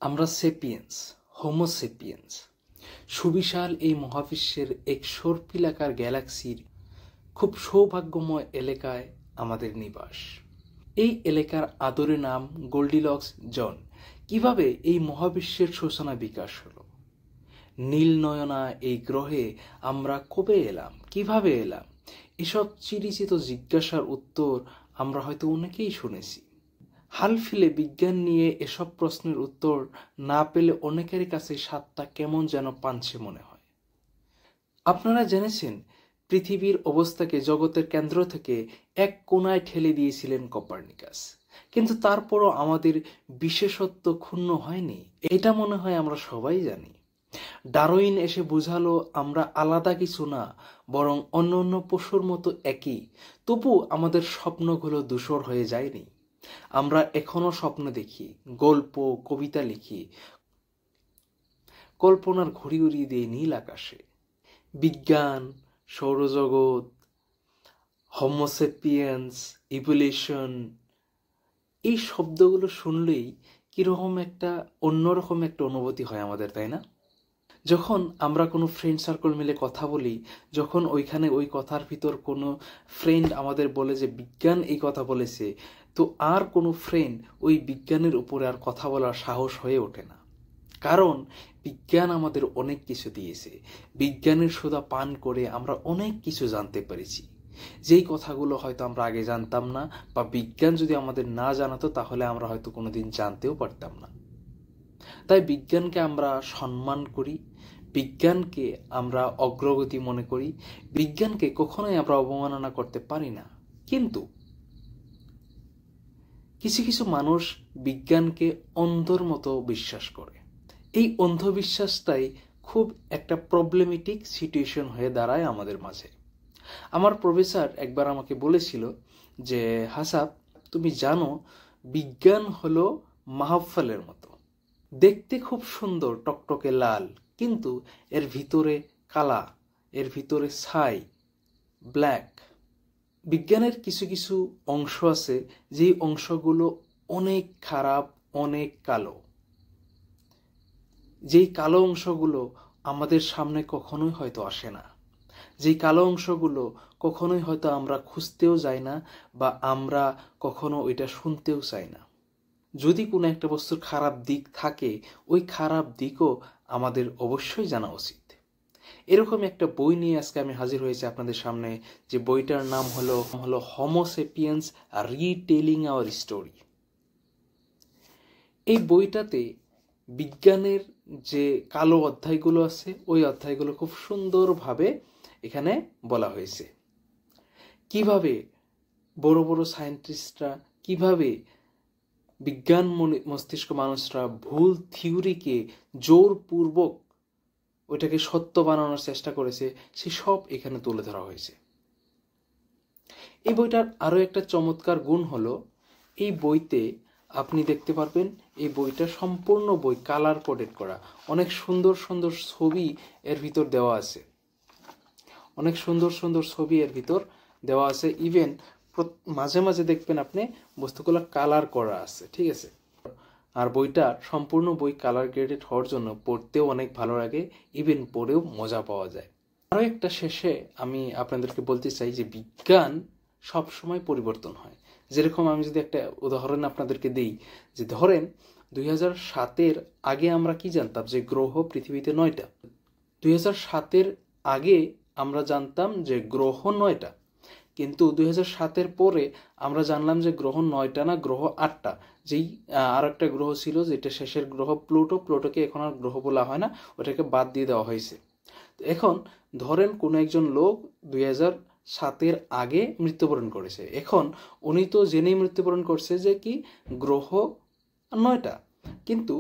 আমরা sapiens, Homo sapiens, সুবিশাল এই মহাবিশ্বের এক সর্পিলাকার গ্যালাক্সির খুব সৌভাগ্যময় এলাকায় আমাদের নিবাস। এই এলাকার আদরে নাম গোল্ডিলক্স জোন। কিভাবে এই মহাবিশ্বের সূচনা বিকাশ হলো? নীলনয়না এই গ্রহে আমরা কবে এলাম, কিভাবে এলাম? এসব চিরিচিত জিজ্ঞাসার উত্তর আমরা হয়তো অনেকেই শুনেছি। হাল ফিলে বিজ্ঞান নিয়ে এসব প্রশ্নের উত্তর না পেলে অনেকের কাছে স্বাদটা কেমন যেন পানছে মনে হয়। আপনারা জেনেছেন পৃথিবীর অবস্থাকে জগতের কেন্দ্র থেকে এক কোণায় ঠেলে দিয়েছিলেন কোপার্নিকাস, কিন্তু তারপরও আমাদের বিশেষত্ব ক্ষুণ্ণ হয়নি। এটা মনে হয় আমরা সবাই জানি। ডারউইন এসে বুঝালো আমরা আলাদা কিছু না, বরং অন্য অন্য পশুর মতো একই। তবু আমাদের স্বপ্নগুলো ধূসর হয়ে যায়নি। আমরা এখনো স্বপ্ন দেখি, গল্প কবিতা লিখি, কল্পনার ঘুড়ি উড়িয়ে দিয়ে নীল আকাশে। বিজ্ঞান, সৌরজগৎ, হোমোসেপিয়েন্স, ইভলিউশন, এই শব্দগুলো শুনলেই কিরকম একটা অন্যরকম একটা অনুভূতি হয় আমাদের, তাই না? যখন আমরা কোনো ফ্রেন্ড সার্কেল মিলে কথা বলি, যখন ওইখানে ওই কথার ভিতর কোনো ফ্রেন্ড আমাদের বলে যে বিজ্ঞান এই কথা বলেছে, তো আর কোনো ফ্রেন্ড ওই বিজ্ঞানের উপরে আর কথা বলার সাহস হয়ে ওঠে না। কারণ বিজ্ঞান আমাদের অনেক কিছু দিয়েছে। বিজ্ঞানের সুধা পান করে আমরা অনেক কিছু জানতে পেরেছি, যেই কথাগুলো হয়তো আমরা আগে জানতাম না, বা বিজ্ঞান যদি আমাদের না জানাতো তাহলে আমরা হয়তো কোনোদিন জানতেও পারতাম না। তাই বিজ্ঞানকে আমরা সম্মান করি, বিজ্ঞানকে আমরা অগ্রগতি মনে করি, বিজ্ঞানকে কখনোই আমরা অবমাননা করতে পারি না। কিন্তু কিছু কিছু মানুষ বিজ্ঞানকে অন্ধর মতো বিশ্বাস করে। এই অন্ধবিশ্বাসটাই খুব একটা প্রবলেমেটিক সিচুয়েশন হয়ে দাঁড়ায় আমাদের মাঝে। আমার প্রফেসর একবার আমাকে বলেছিল যে হাসাব, তুমি জানো বিজ্ঞান হলো মাহফলের মতো, দেখতে খুব সুন্দর টকটকে লাল, কিন্তু এর ভিতরে কালা, এর ভিতরে ছাই, ব্ল্যাক। বিজ্ঞানের কিছু কিছু অংশ আছে যেই অংশগুলো অনেক খারাপ, অনেক কালো। যেই কালো অংশগুলো আমাদের সামনে কখনোই হয়তো আসে না, যেই কালো অংশগুলো কখনোই হয়তো আমরা খুঁজতেও যাই না, বা আমরা কখনো ওইটা শুনতেও চাই না। যদি কোনো একটা বস্তুর খারাপ দিক থাকে, ওই খারাপ দিকও আমাদের অবশ্যই জানা উচিত। এরকম একটা বই নিয়ে আজকে আমি হাজির হয়েছি আপনাদের সামনে, যে বইটার নাম হলো Homo sapiens retailing hour story. এই বইটাতে বিজ্ঞানের যে কালো অধ্যায়গুলো আছে, ওই অধ্যায়গুলো খুব সুন্দরভাবে এখানে বলা হয়েছে। কিভাবে বড় বড় সায়েন্টিস্টরা, কিভাবে বিজ্ঞান মস্তিষ্ক মানুষরা ভুল থিওরিকে জোরপূর্বক ওইটাকে সত্য বানানোর চেষ্টা করেছে, সে সব এখানে তুলে ধরা হয়েছে। এই বইটার আরো একটা চমৎকার গুণ হলো, এই বইতে আপনি দেখতে পারবেন এই বইটা সম্পূর্ণ বই কালার কোডেড করা। অনেক সুন্দর সুন্দর ছবি এর ভিতর দেওয়া আছে, অনেক সুন্দর সুন্দর ছবি এর ভিতর দেওয়া আছে। ইভেন মাঝে মাঝে দেখবেন আপনি বস্তুগুলো কালার করা আছে, ঠিক আছে? আর বইটা সম্পূর্ণ বই কালার গ্রেডেড হওয়ার জন্য পড়তেও অনেক ভালো লাগে, ইভেন পড়েও মজা পাওয়া যায়। আরও একটা শেষে আমি আপনাদেরকে বলতে চাই যে বিজ্ঞান সব সময় পরিবর্তন হয়। যেরকম আমি যদি একটা উদাহরণ আপনাদেরকে দিই, যে ধরেন 2007-এর আগে আমরা কি জানতাম যে গ্রহ পৃথিবীতে 9টা। 2007-এর আগে আমরা জানতাম যে গ্রহ 9টা, কিন্তু 2007-এর পরে আমরা জানলাম যে গ্রহ 9টা না, গ্রহ 8টা। যেই আর একটা গ্রহ ছিল যেটা শেষের গ্রহ প্লুটো, প্লুটোকে এখন আর গ্রহ বলা হয় না, ওটাকে বাদ দিয়ে দেওয়া হয়েছে। এখন ধরেন কোনো একজন লোক 2007-এর আগে মৃত্যুবরণ করেছে, এখন উনি তো জেনেই মৃত্যুবরণ করছে যে কি গ্রহ 9টা, কিন্তু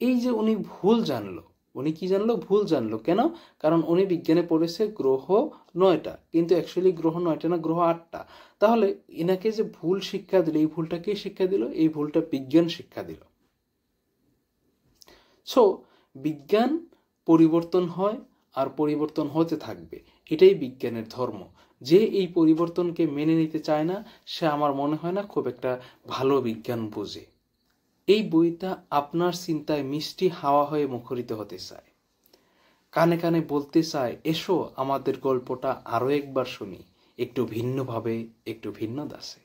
এই যে উনি ভুল জানলো, উনি কি জানলো? ভুল জানলো। কেন? কারণ উনি বিজ্ঞানে পড়েছে গ্রহ 9টা, কিন্তু অ্যাকচুয়ালি গ্রহ 9টা না, গ্রহ 8টা। তাহলে এনাকে যে ভুল শিক্ষা দিল, এই ভুলটা কে শিক্ষা দিল? এই ভুলটা বিজ্ঞান শিক্ষা দিল। সো বিজ্ঞান পরিবর্তন হয় আর পরিবর্তন হতে থাকবে, এটাই বিজ্ঞানের ধর্ম। যে এই পরিবর্তনকে মেনে নিতে চায় না, সে আমার মনে হয় না খুব একটা ভালো বিজ্ঞান বোঝে। এই বইটা আপনার চিন্তায় মিষ্টি হাওয়া হয়ে মুখরিত হতে চায়, কানে কানে বলতে চায়, এসো আমাদের গল্পটা আরো একবার শুনি, একটু ভিন্নভাবে, একটু ভিন্ন দাসে।